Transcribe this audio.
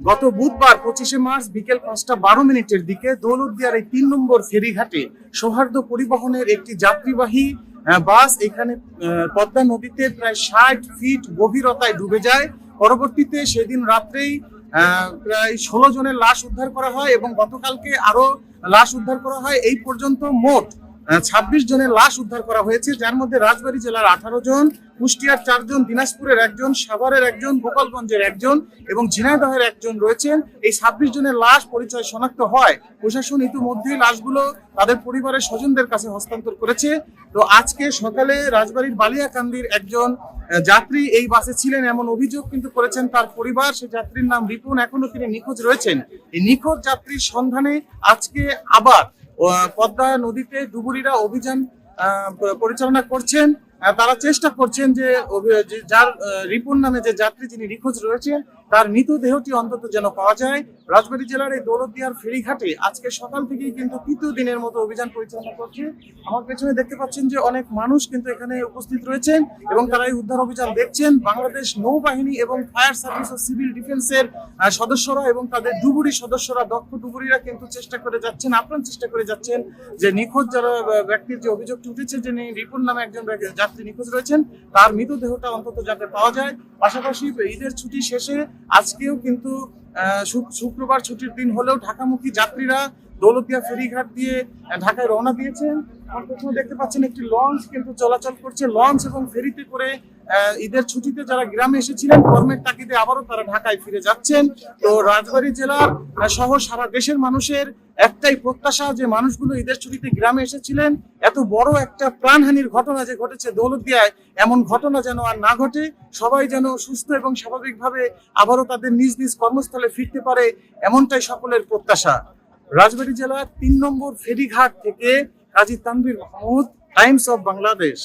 গত বুধবার 25শে মার্চ বিকেল 5:12 দিকে দৌলতদিয়ার এই 3 নম্বর ফেরিঘাটে সৌহার্দ্য পরিবহনের একটি যাত্রীবাহী বাস এখানে পদ্মা নদীতে প্রায় 60 ফিট গভীরতায় ডুবে যায়। পরবর্তীতে সেদিন রাত্রেই প্রায় 16 জনের লাশ উদ্ধার করা হয় এবং গতকালকে আরো লাশ উদ্ধার করা হয়। এই পর্যন্ত মোট 26 জনের লাশ উদ্ধার করা হয়েছে, যার মধ্যে রাজবাড়ী জেলার 18 জন, কুষ্টিয়ার 4 জন, দিনাজপুরের 1 জন, সাভারের 1 জন, গোপালগঞ্জের 1 জন এবং ঝিনাইদহের 1 জন রয়েছেন। এই 26 জনের লাশ পরিচয় শনাক্ত হয়। প্রশাসন ইতিমধ্যেই লাশগুলো তাদের পরিবারের স্বজনদের কাছে হস্তান্তর করেছে। তো আজকে সকালে রাজবাড়ীর বালিয়াকান্দির একজন যাত্রী এই বাসে ছিলেন এমন অভিযোগ কিন্তু করেছেন তার পরিবার। সে যাত্রীর নাম রিপুন, এখনো তিনি নিখোঁজ রয়েছেন। এই নিখোঁজ যাত্রীর সন্ধানে আজকে আবার পদ্মা নদীতে ডুবুরিরা অভিযান পরিচালনা করছেন। তারা চেষ্টা করছেন যে যার রিপুন নামে যে যাত্রী যিনি নিখোঁজ রয়েছেন তার মৃতদেহটি অন্তত যেন পাওয়া যায়। রাজবাড়ী জেলার এই দৌলতদিয়ার ফেরিঘাটে আজকে সকাল থেকেই কিন্তু তৃতীয় দিনের মতো অভিযান পরিচালনা করছে। আমার পেছনে দেখতে পাচ্ছেন যে অনেক মানুষ কিন্তু এখানে উপস্থিত রয়েছেন এবং তারা এই উদ্ধার অভিযান দেখছেন। বাংলাদেশ নৌবাহিনী এবং ফায়ার সার্ভিস ও সিভিল ডিফেন্সের সদস্যরা এবং তাদের ডুবুরি সদস্যরা, দক্ষ ডুবুরিরা কিন্তু চেষ্টা করে যাচ্ছেন, আপ্রাণ চেষ্টা করে যাচ্ছেন যে নিখোঁজ যারা ব্যক্তির যে অভিযোগটি উঠেছে যে রিপুন নামে একজন যাত্রী নিখোঁজ রয়েছেন তার মৃতদেহটা অন্তত যাতে পাওয়া যায়। পাশাপাশি ঈদের ছুটি শেষে আজকেও কিন্তু শুক্রবার ছুটির দিন হলেও ঢাকামুখী যাত্রীরা দৌলতদিয়া ফেরিঘাট দিয়ে ঢাকায় রওনা দিয়েছেন। আমার প্রথমে দেখতে পাচ্ছেন একটি লঞ্চ কিন্তু চলাচল করছে। লঞ্চ এবং ফেরিতে করে ঈদের ছুটিতে যারা গ্রামে এসেছিলেন কর্মের তাগিদে আবারও তারা ঢাকায় ফিরে যাচ্ছেন। তো রাজবাড়ী জেলার সহ সারা দেশের মানুষের একটাই প্রত্যাশা যে মানুষগুলো ঈদের ছুটিতে গ্রামে এসেছিলেন, এত বড় একটা প্রাণহানির ঘটনা যে ঘটেছে দৌলতদিয়ায়, এমন ঘটনা যেন আর না ঘটে। সবাই যেন সুস্থ এবং স্বাভাবিকভাবে আবারও তাদের নিজ নিজ কর্মস্থলে ফিরতে পারে, এমনটাই সকলের প্রত্যাশা। রাজবাড়ী জেলার 3 নম্বর ফেরিঘাট থেকে কাজী তানভীর মাহমুদ, টাইমস অফ বাংলাদেশ।